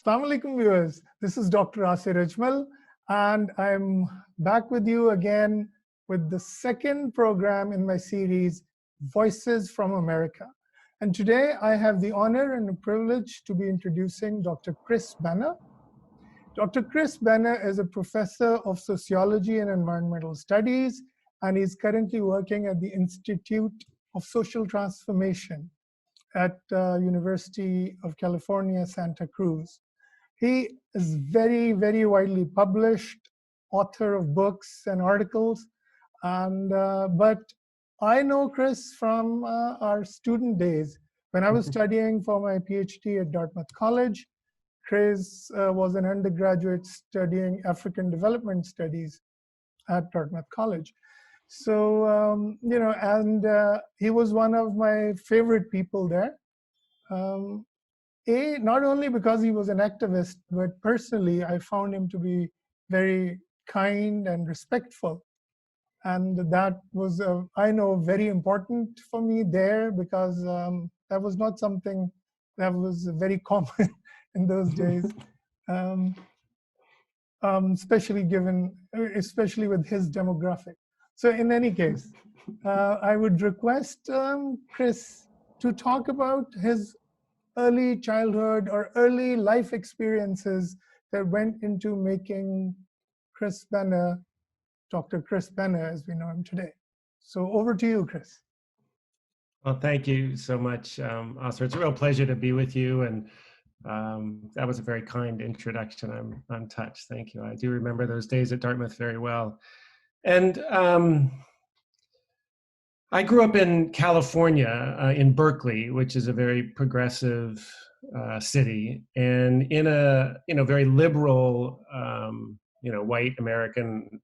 Assalamu alaikum viewers, this is Dr. Asir Ajmal, and I'm back with you again with the second program in my series, Voices from America. And today I have the honor and the privilege to be introducing Dr. Chris Banner. Dr. Chris Banner is a professor of sociology and environmental studies, and he's currently working at the Institute of Social Transformation at University of California, Santa Cruz. He is very, very widely published, author of books and articles. But I know Chris from our student days. When I was studying for my PhD at Dartmouth College, Chris was an undergraduate studying African development studies at Dartmouth College. So, he was one of my favorite people there. Not only because he was an activist, but personally, I found him to be very kind and respectful. And that was, I know, very important for me there because that was not something that was very common in those days, especially with his demographic. So in any case, I would request Chris to talk about his early childhood or early life experiences that went into making Chris Banner, Dr. Chris Banner, as we know him today. So over to you, Chris. Well, thank you so much, Asir. It's a real pleasure to be with you, and that was a very kind introduction. I'm touched. Thank you. I do remember those days at Dartmouth very well. And I grew up in California, in Berkeley, which is a very progressive city, and in a very liberal, white American,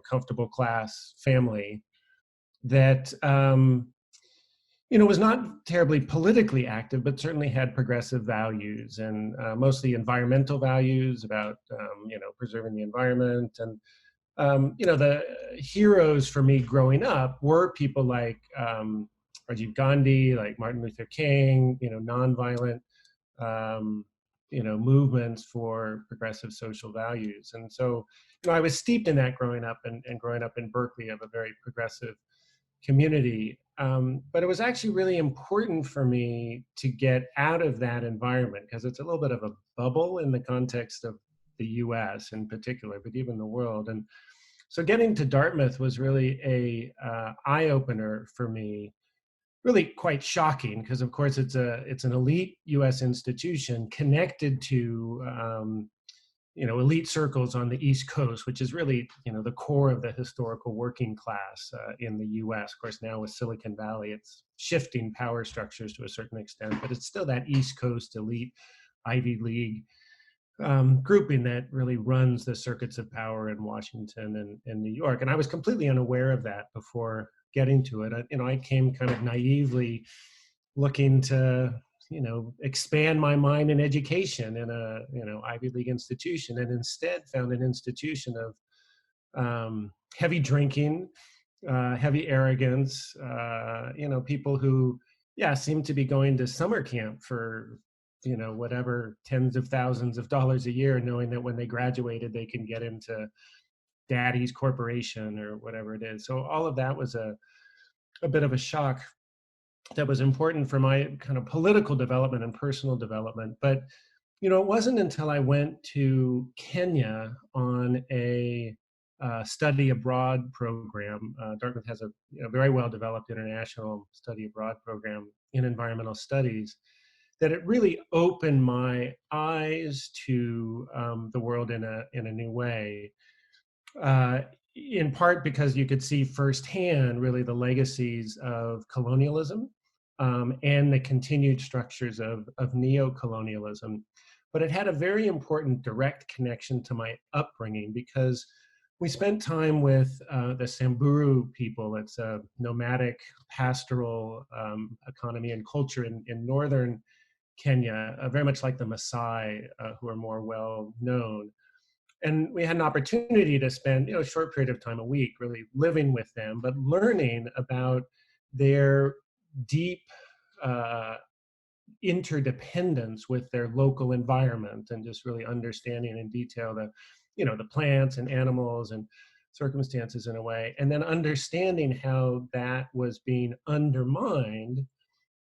comfortable class family that was not terribly politically active, but certainly had progressive values and mostly environmental values about preserving the environment. And the heroes for me growing up were people like Rajiv Gandhi, like Martin Luther King, nonviolent, movements for progressive social values. And so, I was steeped in that growing up and growing up in Berkeley of a very progressive community. But it was actually really important for me to get out of that environment because it's a little bit of a bubble in the context of the US in particular, but even the world. And so getting to Dartmouth was really a eye-opener for me, really quite shocking because of course it's an elite US institution connected to elite circles on the East Coast, which is really the core of the historical working class in the US. Of course, now with Silicon Valley, it's shifting power structures to a certain extent, but it's still that East Coast elite Ivy League grouping that really runs the circuits of power in Washington and New York. And I was completely unaware of that before getting to it. I came kind of naively looking to, expand my mind in education in a, Ivy League institution, and instead found an institution of heavy drinking, heavy arrogance, people who, seem to be going to summer camp for whatever tens of thousands of dollars a year, knowing that when they graduated, they can get into daddy's corporation or whatever it is. So all of that was a bit of a shock that was important for my kind of political development and personal development. But, it wasn't until I went to Kenya on a study abroad program. Dartmouth has a very well-developed international study abroad program in environmental studies, that it really opened my eyes to the world in a new way. In part because you could see firsthand really the legacies of colonialism and the continued structures of neo-colonialism. But it had a very important direct connection to my upbringing because we spent time with the Samburu people. It's a nomadic pastoral economy and culture in northern Kenya, very much like the Maasai, who are more well known. And we had an opportunity to spend a short period of time a week really living with them, but learning about their deep interdependence with their local environment, and just really understanding in detail the plants and animals and circumstances in a way, and then understanding how that was being undermined,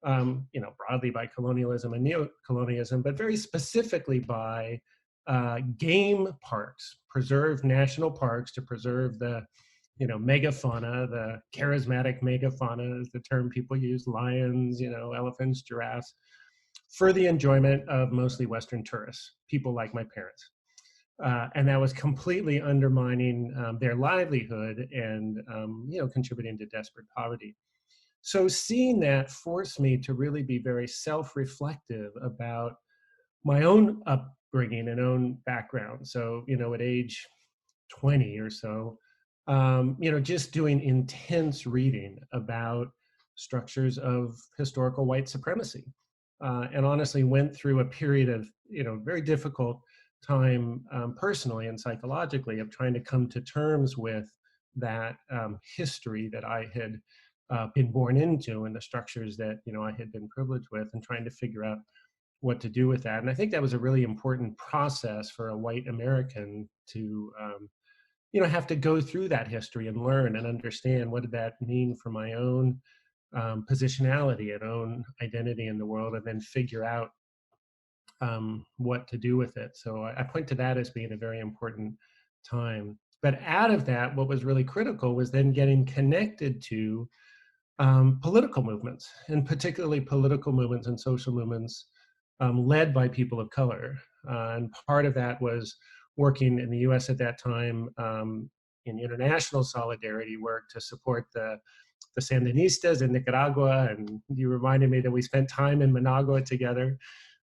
broadly by colonialism and neo-colonialism, but very specifically by game parks, preserved national parks to preserve the megafauna, the charismatic megafauna is the term people use, lions, elephants, giraffes, for the enjoyment of mostly Western tourists, people like my parents. And that was completely undermining their livelihood and, contributing to desperate poverty. So seeing that forced me to really be very self-reflective about my own upbringing and own background. So, at age 20 or so, just doing intense reading about structures of historical white supremacy. And honestly went through a period of, very difficult time personally and psychologically of trying to come to terms with that history that I had been born into, and the structures that, I had been privileged with, and trying to figure out what to do with that. And I think that was a really important process for a white American to, have to go through that history and learn and understand what did that mean for my own positionality and own identity in the world, and then figure out what to do with it. So I point to that as being a very important time. But out of that, what was really critical was then getting connected to political movements, and particularly political movements and social movements led by people of color. And part of that was working in the US at that time in international solidarity work to support the Sandinistas in Nicaragua. And you reminded me that we spent time in Managua together.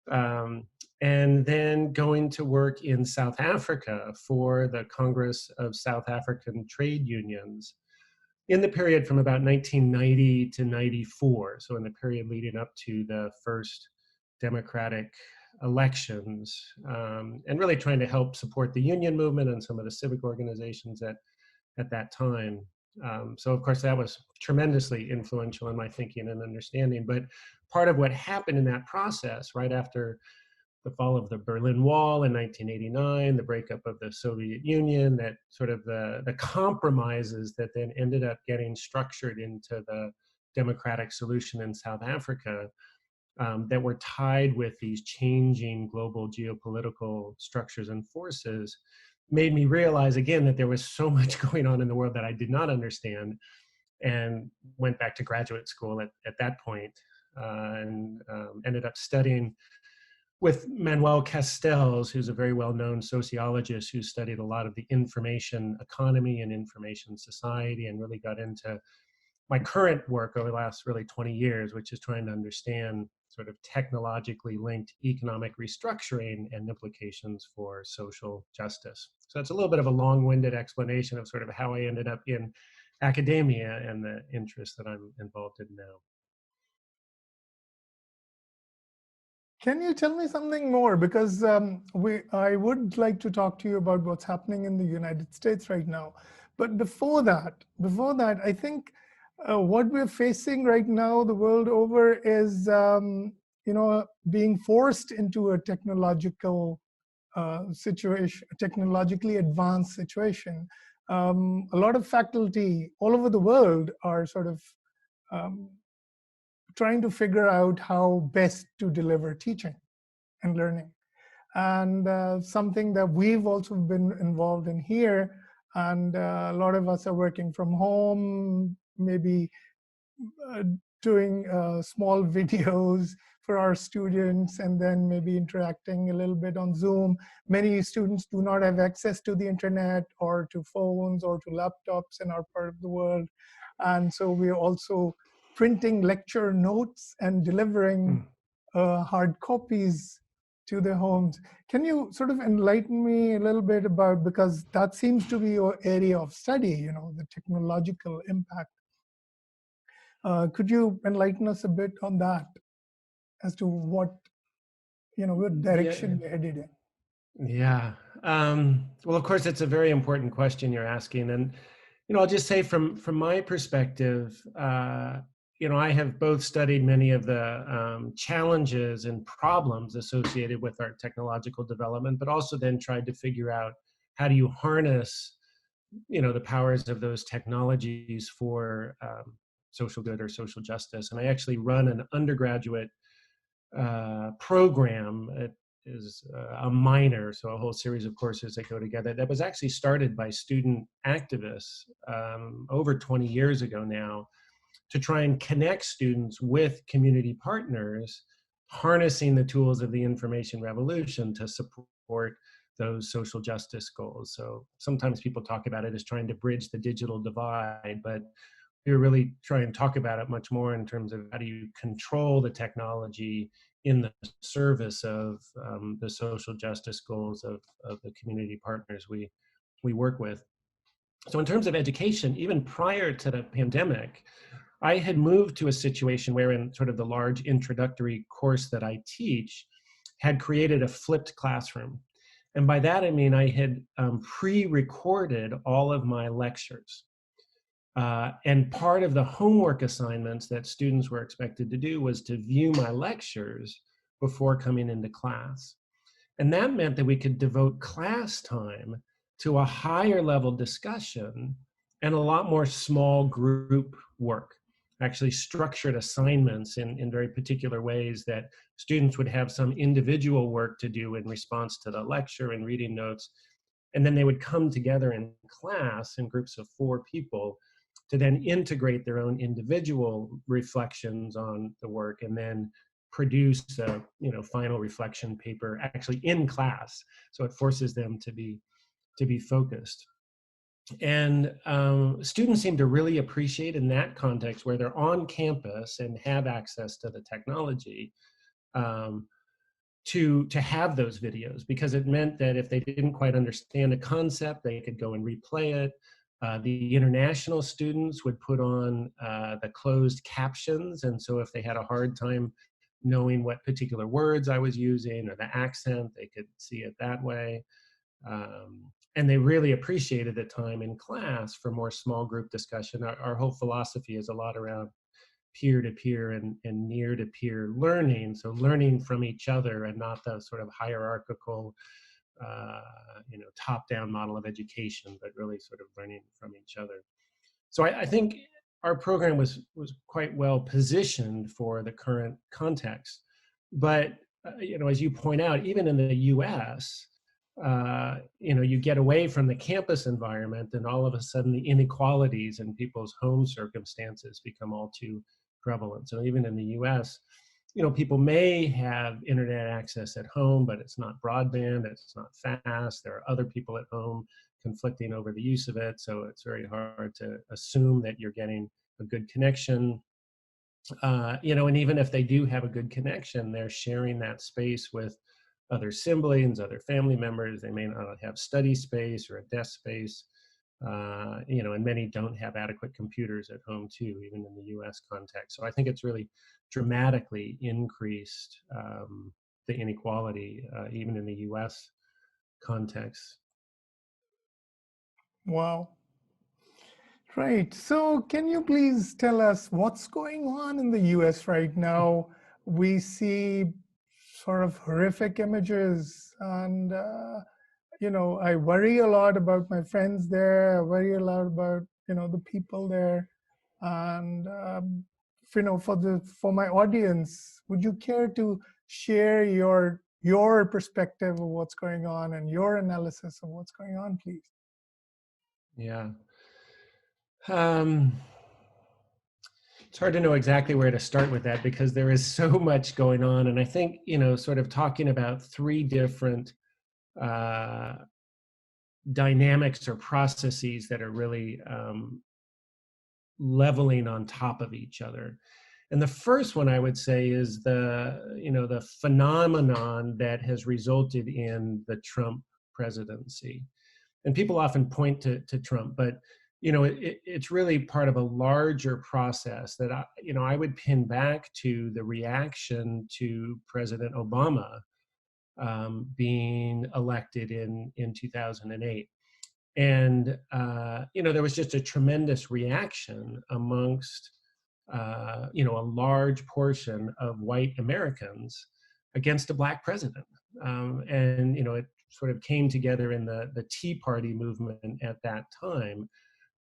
And then going to work in South Africa for the Congress of South African Trade Unions in the period from about 1990 to 94. So in the period leading up to the first democratic elections, and really trying to help support the union movement and some of the civic organizations at that time. So of course that was tremendously influential in my thinking and understanding. But part of what happened in that process, right after the fall of the Berlin Wall in 1989, the breakup of the Soviet Union, that sort of the compromises that then ended up getting structured into the democratic solution in South Africa, that were tied with these changing global geopolitical structures and forces, made me realize again that there was so much going on in the world that I did not understand, and went back to graduate school at that point, and ended up studying with Manuel Castells, who's a very well-known sociologist who studied a lot of the information economy and information society, and really got into my current work over the last really 20 years, which is trying to understand sort of technologically linked economic restructuring and implications for social justice. So that's a little bit of a long-winded explanation of sort of how I ended up in academia and the interests that I'm involved in now. Can you tell me something more? Because I would like to talk to you about what's happening in the United States right now. But before that, I think what we're facing right now the world over is, being forced into a technological situation, a technologically advanced situation. A lot of faculty all over the world are sort of trying to figure out how best to deliver teaching and learning. And something that we've also been involved in here, and a lot of us are working from home, maybe doing small videos for our students, and then maybe interacting a little bit on Zoom. Many students do not have access to the internet or to phones or to laptops in our part of the world. And so we're also printing lecture notes and delivering hard copies to their homes. Can you sort of enlighten me a little bit about, because that seems to be your area of study, the technological impact. Could you enlighten us a bit on that as to what direction we're headed in? Yeah. Well, of course, it's a very important question you're asking. And, I'll just say from my perspective, I have both studied many of the challenges and problems associated with our technological development, but also then tried to figure out how do you harness, the powers of those technologies for social good or social justice. And I actually run an undergraduate program. It is a minor, so a whole series of courses that go together, that was actually started by student activists over 20 years ago now, to try and connect students with community partners, harnessing the tools of the information revolution to support those social justice goals. So sometimes people talk about it as trying to bridge the digital divide, but we really try and talk about it much more in terms of how do you control the technology in the service of the social justice goals of the community partners we work with. So in terms of education, even prior to the pandemic, I had moved to a situation where, in sort of the large introductory course that I teach, had created a flipped classroom. And by that, I mean I had pre-recorded all of my lectures. And part of the homework assignments that students were expected to do was to view my lectures before coming into class. And that meant that we could devote class time to a higher level discussion and a lot more small group work, actually structured assignments in very particular ways that students would have some individual work to do in response to the lecture and reading notes. And then they would come together in class in groups of 4 people to then integrate their own individual reflections on the work, and then produce a final reflection paper actually in class. So it forces them to be focused. And students seem to really appreciate, in that context where they're on campus and have access to the technology, to have those videos, because it meant that if they didn't quite understand a concept, they could go and replay it. The international students would put on the closed captions, and so if they had a hard time knowing what particular words I was using or the accent, they could see it that way. And they really appreciated the time in class for more small group discussion. Our whole philosophy is a lot around peer-to-peer and near-to-peer learning, so learning from each other and not the sort of hierarchical top-down model of education, but really sort of learning from each other. So I think our program was quite well positioned for the current context. But as you point out, even in the U.S., you get away from the campus environment, and all of a sudden the inequalities in people's home circumstances become all too prevalent. So even in the U.S., people may have internet access at home, but it's not broadband, it's not fast. There are other people at home conflicting over the use of it. So it's very hard to assume that you're getting a good connection. And even if they do have a good connection, they're sharing that space with other siblings, other family members. They may not have study space or a desk space. And many don't have adequate computers at home too, even in the US context. So I think it's really dramatically increased the inequality, even in the US context. Wow. Right. So, can you please tell us what's going on in the US right now? We see sort of horrific images, and I worry a lot about my friends there. I worry a lot about the people there, and for my audience, would you care to share your perspective of what's going on and your analysis of what's going on, please? Yeah. It's hard to know exactly where to start with that, because there is so much going on. And I think, sort of talking about 3 different dynamics or processes that are really leveling on top of each other. And the first one I would say is the phenomenon that has resulted in the Trump presidency. And people often point to Trump, but it's really part of a larger process that I would pin back to the reaction to President Obama being elected in 2008. And there was just a tremendous reaction amongst a large portion of white Americans against a black president. And it sort of came together in the Tea Party movement at that time,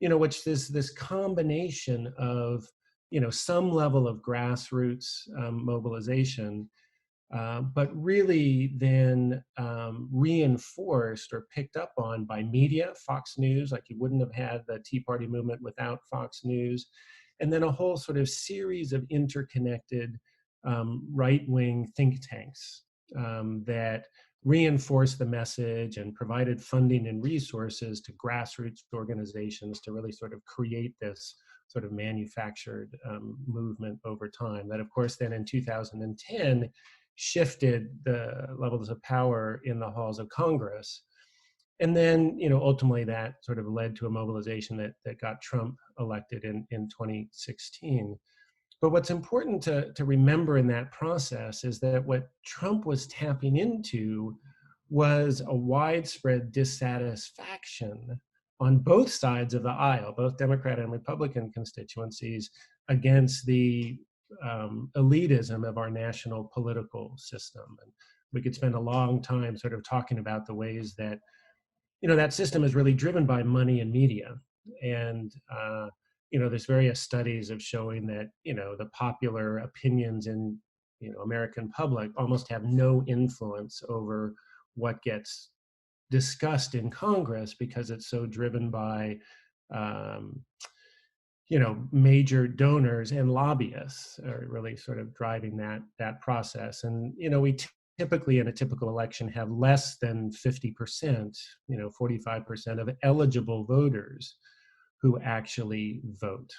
which is this combination of, some level of grassroots mobilization, but really then reinforced or picked up on by media, Fox News. Like, you wouldn't have had the Tea Party movement without Fox News. And then a whole sort of series of interconnected right-wing think tanks that reinforced the message and provided funding and resources to grassroots organizations to really sort of create this sort of manufactured movement over time. That, of course, then in 2010 shifted the levels of power in the halls of Congress. And then, ultimately that sort of led to a mobilization that got Trump elected in 2016. But what's important to remember in that process is that what Trump was tapping into was a widespread dissatisfaction on both sides of the aisle, both Democrat and Republican constituencies, against the elitism of our national political system. And we could spend a long time sort of talking about the ways that, that system is really driven by money and media. And, there's various studies of showing that, the popular opinions in, American public almost have no influence over what gets discussed in Congress, because it's so driven by, major donors and lobbyists are really sort of driving that process. And, we typically in a typical election have less than 50%, 45% of eligible voters who actually vote.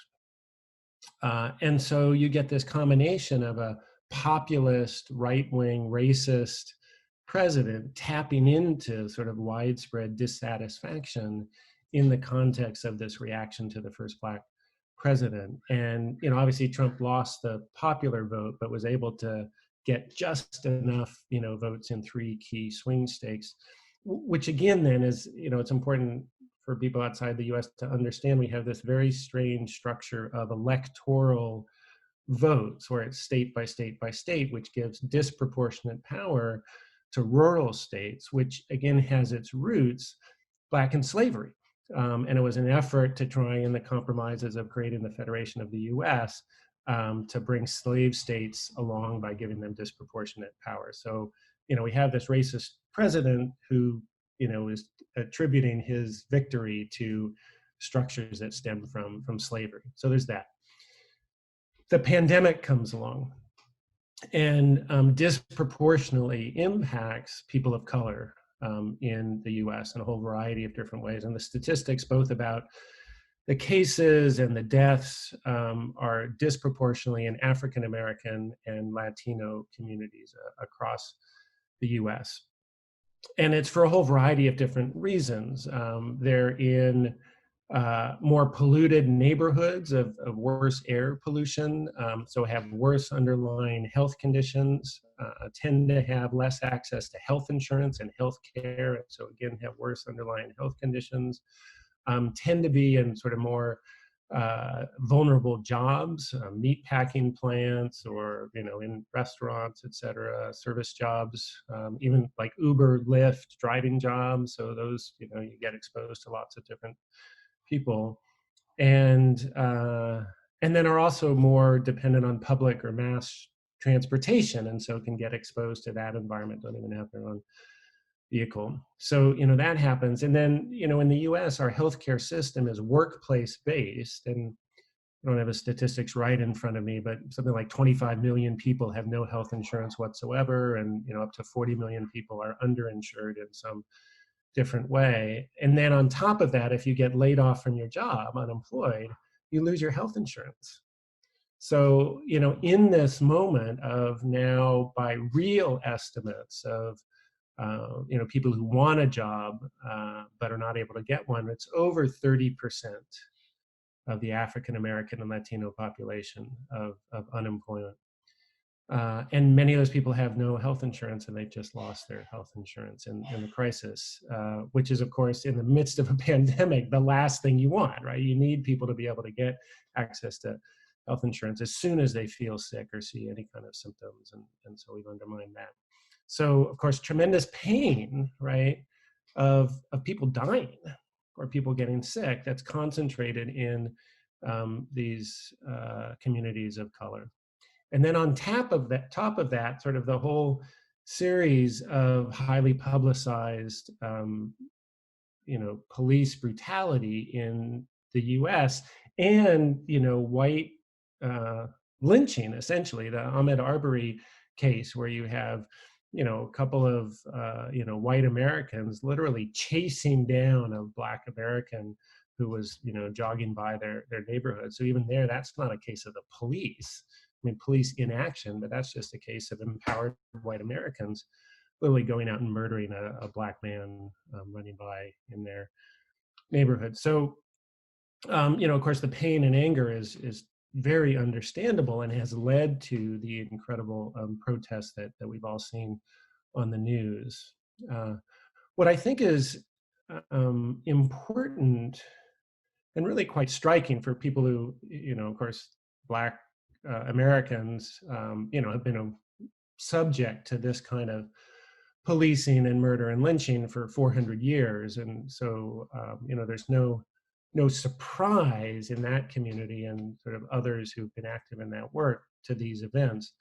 And so you get this combination of a populist, right-wing, racist president tapping into sort of widespread dissatisfaction in the context of this reaction to the first black president. And, obviously Trump lost the popular vote, but was able to get just enough, votes in 3 key swing states, which again then is, it's important for people outside the US to understand. We have this very strange structure of electoral votes where it's state by state by state, which gives disproportionate power to rural states, which again has its roots back in slavery. And it was an effort to try, in the compromises of creating the Federation of the US, to bring slave states along by giving them disproportionate power. So, we have this racist president who, is attributing his victory to structures that stem from slavery. So there's that. The pandemic comes along and disproportionately impacts people of color in the US in a whole variety of different ways. And the statistics, both about the cases and the deaths, are disproportionately in African American and Latino communities across the US. And it's for a whole variety of different reasons. They're in more polluted neighborhoods of worse air pollution, so have worse underlying health conditions, tend to have less access to health insurance and health care, so again have worse underlying health conditions, tend to be in sort of more vulnerable jobs, meat packing plants, or in restaurants, etc., service jobs, even like Uber, Lyft, driving jobs. So those, you get exposed to lots of different people, and then are also more dependent on public or mass transportation, and so can get exposed to that environment, don't even have their own vehicle. So, that happens. And then, in the US, our healthcare system is workplace based, and I don't have the statistics right in front of me, but something like 25 million people have no health insurance whatsoever, and up to 40 million people are underinsured in some different way. And then on top of that, if you get laid off from your job, unemployed, you lose your health insurance. So, in this moment of now, by real estimates of people who want a job but are not able to get one, it's over 30% of the African American and Latino population of unemployment. And many of those people have no health insurance, and they've just lost their health insurance in the crisis, which is, of course, in the midst of a pandemic, the last thing you want, right? You need people to be able to get access to health insurance as soon as they feel sick or see any kind of symptoms. And so we've undermined that. So, of course, tremendous pain, right, of people dying or people getting sick, that's concentrated in these communities of color. And then on top of that, sort of the whole series of highly publicized, police brutality in the U.S. and white lynching, essentially the Ahmaud Arbery case, where you have a couple of white Americans literally chasing down a Black American who was jogging by their neighborhood. So even there, that's not a case of the police. I mean, police inaction, but that's just a case of empowered white Americans literally going out and murdering a Black man running by in their neighborhood. So, of course, the pain and anger is very understandable and has led to the incredible protests that we've all seen on the news. What I think is important and really quite striking for people who, of course, Black Americans, have been subject to this kind of policing and murder and lynching for 400 years. And so, there's no surprise in that community and sort of others who've been active in that work to these events.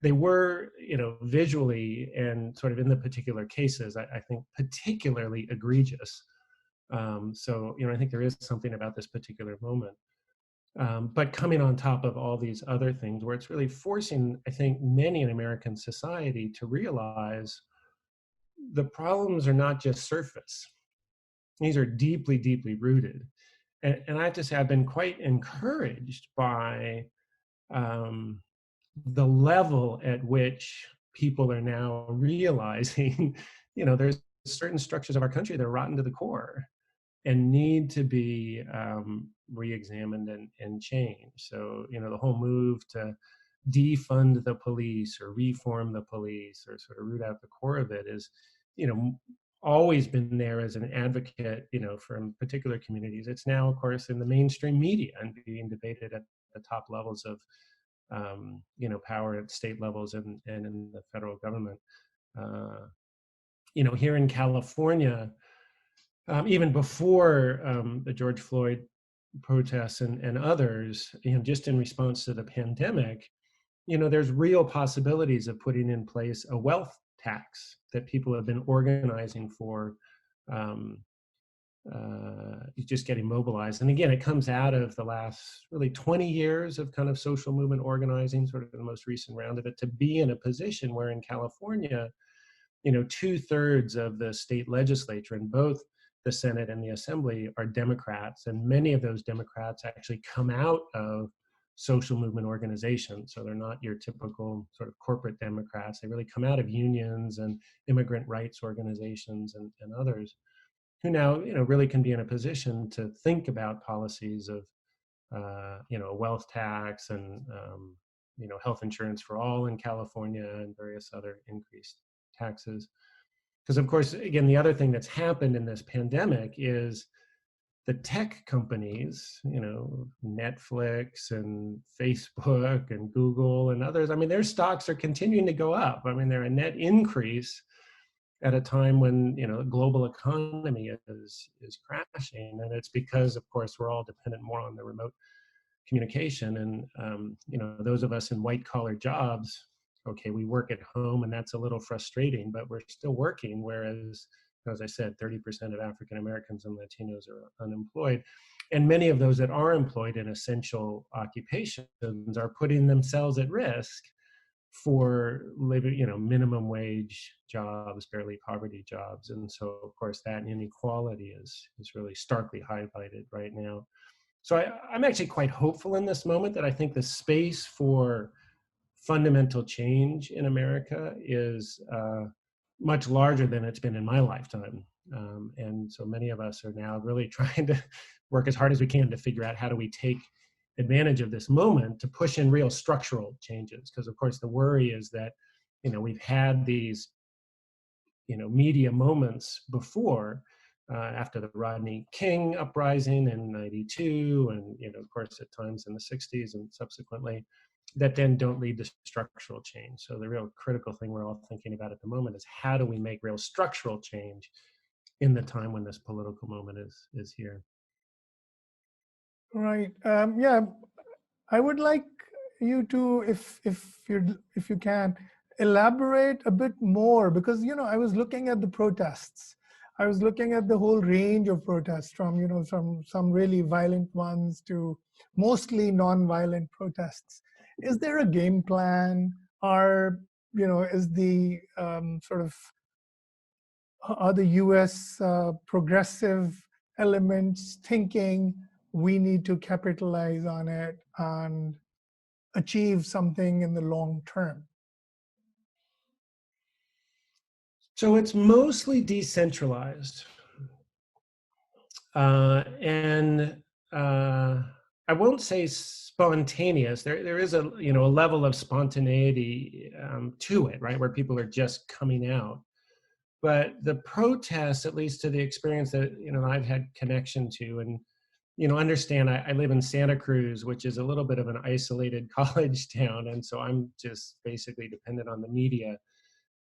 They were, visually and sort of in the particular cases, I think particularly egregious. So, I think there is something about this particular moment. But coming on top of all these other things, where it's really forcing, I think, many in American society to realize the problems are not just surface. These are deeply, deeply rooted. And I have to say, I've been quite encouraged by the level at which people are now realizing, there's certain structures of our country that are rotten to the core and need to be re-examined and changed. So, the whole move to defund the police or reform the police or sort of root out the core of it is, always been there as an advocate, from particular communities. It's now, of course, in the mainstream media and being debated at the top levels of, power at state levels and in the federal government. Here in California, even before the George Floyd protests and others, just in response to the pandemic, there's real possibilities of putting in place a wealth tax that people have been organizing for, just getting mobilized. And again, it comes out of the last really 20 years of kind of social movement organizing, sort of the most recent round of it, to be in a position where in California, 2/3 of the state legislature in both the Senate and the Assembly are Democrats. And many of those Democrats actually come out of social movement organizations. So they're not your typical sort of corporate Democrats. They really come out of unions and immigrant rights organizations and others who now, really can be in a position to think about policies of, a wealth tax and, health insurance for all in California and various other increased taxes. Because of course, again, the other thing that's happened in this pandemic is the tech companies, Netflix and Facebook and Google and others, I mean, their stocks are continuing to go up. I mean, they're a net increase at a time when, the global economy is crashing. And it's because, of course, we're all dependent more on the remote communication. And, those of us in white collar jobs, okay, we work at home and that's a little frustrating, but we're still working. Whereas, as I said, 30% of African Americans and Latinos are unemployed. And many of those that are employed in essential occupations are putting themselves at risk for living, minimum wage jobs, barely poverty jobs. And so, of course, that inequality is really starkly highlighted right now. So I'm actually quite hopeful in this moment that I think the space for fundamental change in America is much larger than it's been in my lifetime. And so many of us are now really trying to work as hard as we can to figure out how do we take advantage of this moment to push in real structural changes. Because of course the worry is that, we've had these, media moments before, after the Rodney King uprising in '92, and of course at times in the '60s and subsequently, that then don't lead to structural change. So the real critical thing we're all thinking about at the moment is how do we make real structural change in the time when this political moment is here. Right. Yeah, I would like you to, if you can, elaborate a bit more, because I was looking at the protests. I was looking at the whole range of protests, from some really violent ones to mostly non-violent protests. Is there a game plan? Are is the sort of are the U.S. Progressive elements thinking we need to capitalize on it and achieve something in the long term? So it's mostly decentralized. And I won't say spontaneous. There is a level of spontaneity to it, right, where people are just coming out. But the protests, at least to the experience that I've had connection to, and understand, I live in Santa Cruz, which is a little bit of an isolated college town, and so I'm just basically dependent on the media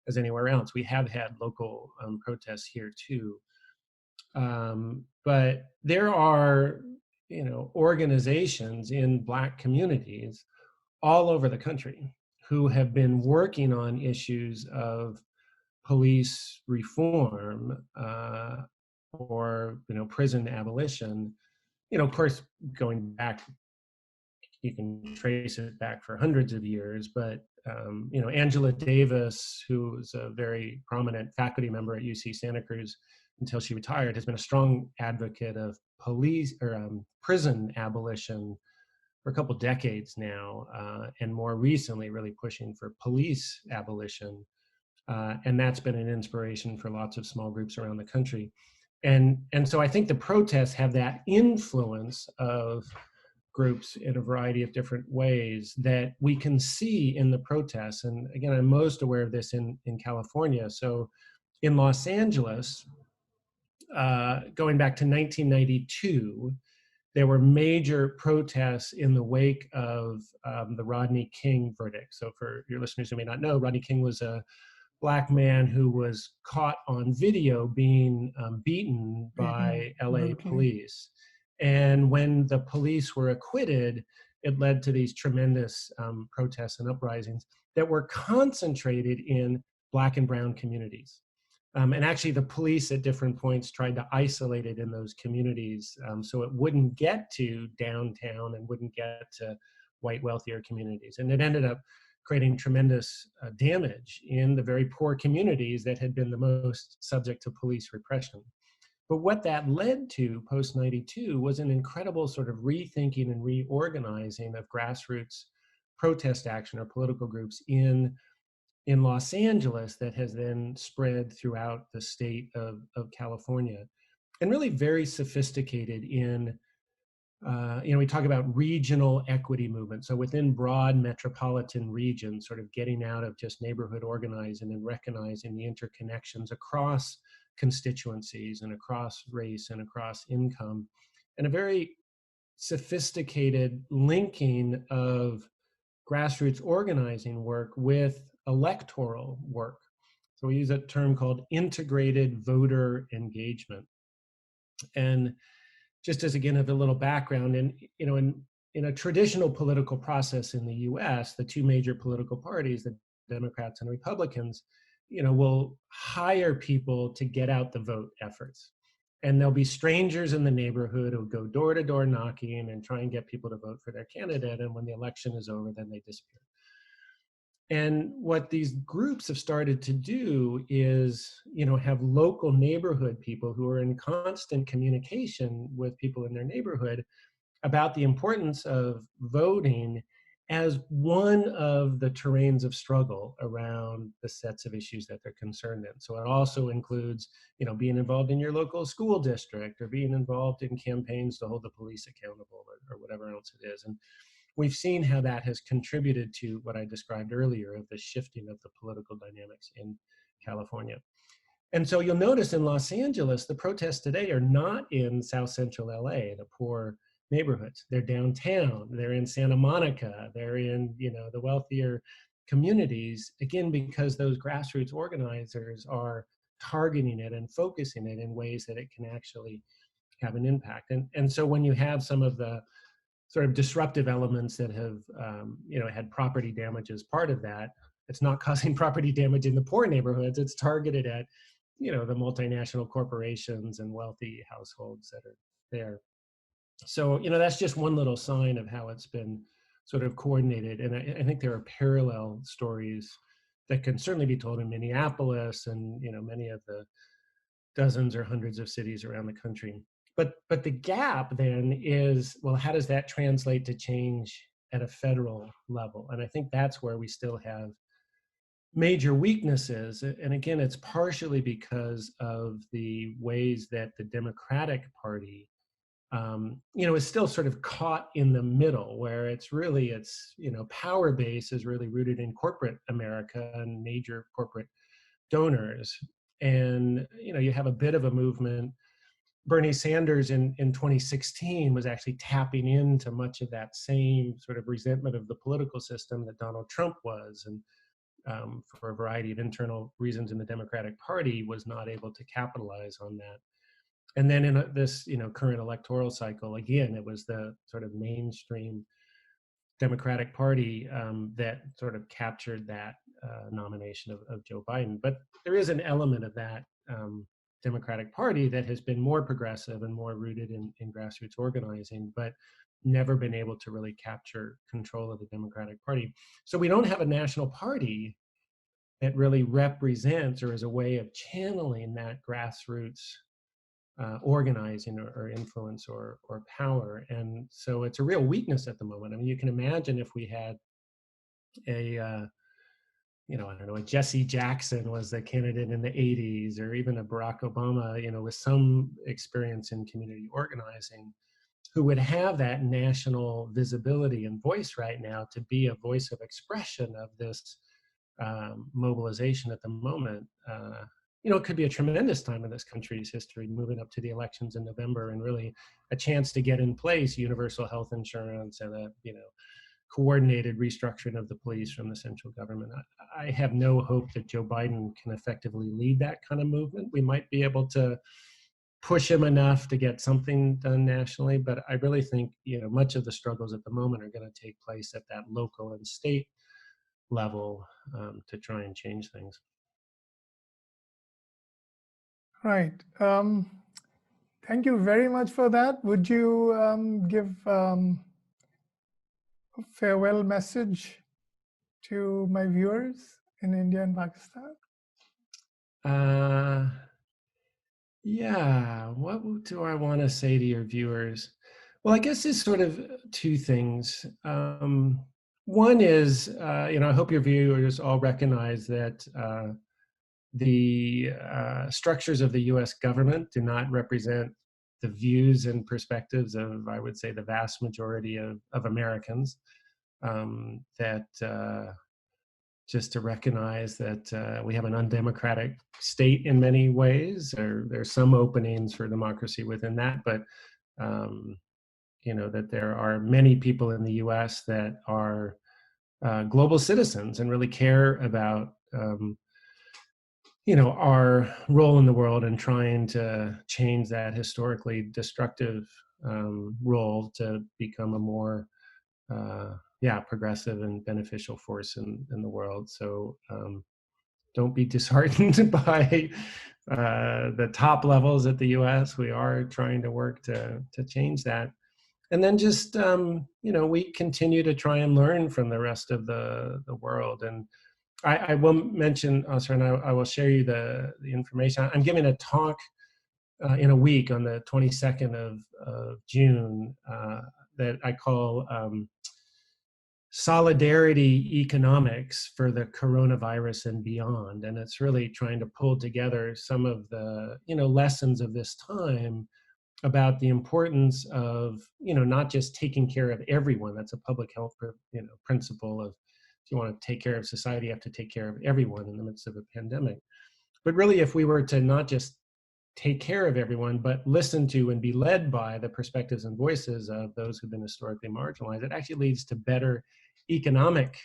as anywhere else. We have had local protests here too. But there are, organizations in Black communities all over the country who have been working on issues of police reform or, prison abolition. Of course, going back, you can trace it back for hundreds of years, but Angela Davis, who's a very prominent faculty member at UC Santa Cruz until she retired, has been a strong advocate of police or prison abolition for a couple decades now, and more recently, really pushing for police abolition, and that's been an inspiration for lots of small groups around the country. And so I think the protests have that influence of groups in a variety of different ways that we can see in the protests. And again, I'm most aware of this in California. So in Los Angeles, going back to 1992, there were major protests in the wake of the Rodney King verdict. So for your listeners who may not know, Rodney King was a Black man who was caught on video being beaten by LA police. And when the police were acquitted, it led to these tremendous protests and uprisings that were concentrated in Black and brown communities. And actually, the police at different points tried to isolate it in those communities so it wouldn't get to downtown and wouldn't get to white, wealthier communities. And it ended up creating tremendous damage in the very poor communities that had been the most subject to police repression. But what that led to post '92 was an incredible sort of rethinking and reorganizing of grassroots protest action or political groups in Los Angeles that has then spread throughout the state of California, and really very sophisticated in, we talk about regional equity movement. So within broad metropolitan regions, sort of getting out of just neighborhood organizing and recognizing the interconnections across constituencies and across race and across income, and a very sophisticated linking of grassroots organizing work with electoral work. So we use a term called integrated voter engagement. And just as again, of a little background, in a traditional political process in the US, the two major political parties, the Democrats and Republicans, will hire people to get out the vote efforts. And there'll be strangers in the neighborhood who go door to door knocking and try and get people to vote for their candidate. And when the election is over, then they disappear. And what these groups have started to do is, have local neighborhood people who are in constant communication with people in their neighborhood about the importance of voting as one of the terrains of struggle around the sets of issues that they're concerned in. So it also includes, being involved in your local school district or being involved in campaigns to hold the police accountable or whatever else it is. And we've seen how that has contributed to what I described earlier of the shifting of the political dynamics in California. And so you'll notice in Los Angeles, the protests today are not in South Central LA, the poor neighborhoods. They're downtown, they're in Santa Monica, they're in, the wealthier communities, again, because those grassroots organizers are targeting it and focusing it in ways that it can actually have an impact. And so when you have some of the sort of disruptive elements that have, had property damage as part of that, it's not causing property damage in the poor neighborhoods. It's targeted at, the multinational corporations and wealthy households that are there. So, that's just one little sign of how it's been sort of coordinated. And I think there are parallel stories that can certainly be told in Minneapolis and, many of the dozens or hundreds of cities around the country. But the gap then is, well, how does that translate to change at a federal level? And I think that's where we still have major weaknesses. And again, it's partially because of the ways that the Democratic Party, is still sort of caught in the middle, where it's power base is really rooted in corporate America and major corporate donors. And, you have a bit of a movement. Bernie Sanders in 2016 was actually tapping into much of that same sort of resentment of the political system that Donald Trump was. And for a variety of internal reasons in the Democratic Party, was not able to capitalize on that. And then in this, current electoral cycle, again, it was the sort of mainstream Democratic Party that sort of captured that nomination of Joe Biden. But there is an element of that Democratic Party that has been more progressive and more rooted in grassroots organizing, but never been able to really capture control of the Democratic Party. So we don't have a national party that really represents or is a way of channeling that grassroots organizing or influence or power. And so it's a real weakness at the moment. I mean, you can imagine if we had a Jesse Jackson was the candidate in the 80s, or even a Barack Obama, with some experience in community organizing, who would have that national visibility and voice right now to be a voice of expression of this mobilization at the moment. It could be a tremendous time in this country's history, moving up to the elections in November, and really a chance to get in place universal health insurance and a, coordinated restructuring of the police from the central government. I have no hope that Joe Biden can effectively lead that kind of movement. We might be able to push him enough to get something done nationally, but I really think, much of the struggles at the moment are going to take place at that local and state level to try and change things. Right. Thank you very much for that. Would you give a farewell message to my viewers in India and Pakistan? Yeah, what do I want to say to your viewers? Well, I guess it's sort of two things. One is, I hope your viewers all recognize that the structures of the US government do not represent the views and perspectives of, I would say, the vast majority of Americans. Just to recognize that we have an undemocratic state in many ways. There's some openings for democracy within that, but that there are many people in the US that are global citizens and really care about our role in the world and trying to change that historically destructive role to become a more progressive and beneficial force in the world. So don't be disheartened by the top levels at the US. We are trying to work to change that. And then just, we continue to try and learn from the rest of the world. And I will mention, Asir, and I will share you the information. I'm giving a talk in a week on the 22nd of June that I call Solidarity Economics for the Coronavirus and Beyond. And it's really trying to pull together some of the, lessons of this time about the importance of, not just taking care of everyone. That's a public health, principle of, if you want to take care of society, you have to take care of everyone in the midst of a pandemic. But really, if we were to not just take care of everyone, but listen to and be led by the perspectives and voices of those who've been historically marginalized, it actually leads to better economic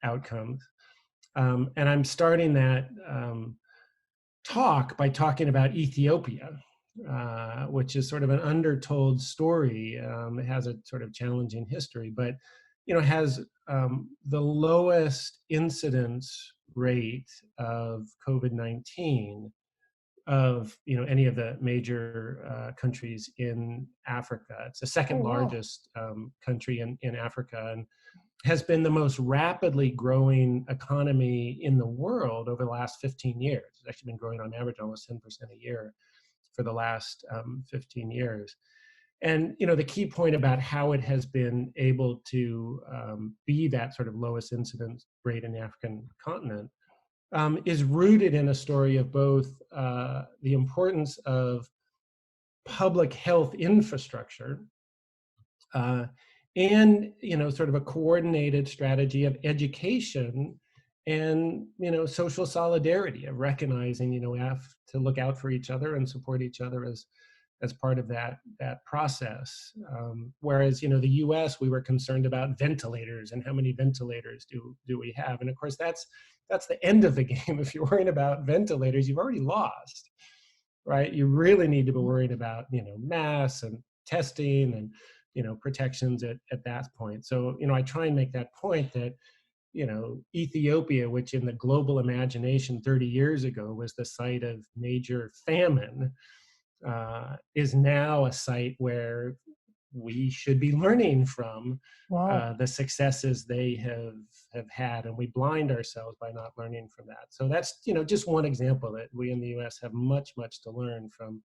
outcomes. And I'm starting that talk by talking about Ethiopia, which is sort of an undertold story. It has a sort of challenging history, but has the lowest incidence rate of COVID-19 of any of the major countries in Africa. It's the second largest country in Africa, and has been the most rapidly growing economy in the world over the last 15 years. It's actually been growing on average almost 10% a year for the last 15 years. And the key point about how it has been able to be that sort of lowest incidence rate in the African continent is rooted in a story of both the importance of public health infrastructure and sort of a coordinated strategy of education and social solidarity, of recognizing we have to look out for each other and support each other as part of that process. Whereas the U.S., we were concerned about ventilators and how many ventilators do we have, and of course that's the end of the game. If you're worrying about ventilators, you've already lost, right? You really need to be worried about masks and testing and protections at that point. So I try and make that point that Ethiopia, which in the global imagination 30 years ago was the site of major famine, is now a site where we should be learning from the successes they have had, and we blind ourselves by not learning from that. So that's just one example that we in the U.S. have much to learn from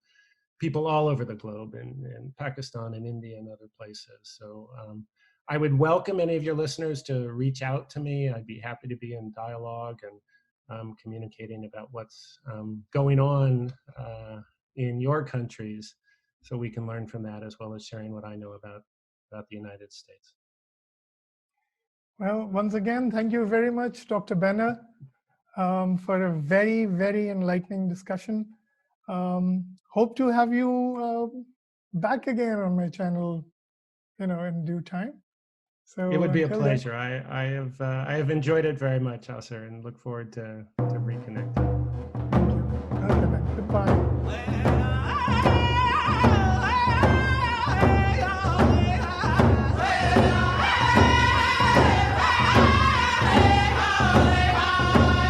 people all over the globe, in Pakistan and India and other places. So I would welcome any of your listeners to reach out to me. I'd be happy to be in dialogue and communicating about what's going on in your countries, so we can learn from that, as well as sharing what I know about the United States. Well, once again, thank you very much, Dr. Benner, for a very, very enlightening discussion. Hope to have you back again on my channel, in due time. So it would be a pleasure. I have enjoyed it very much, Asir, and look forward to reconnecting. Thank you. Okay, then. Goodbye.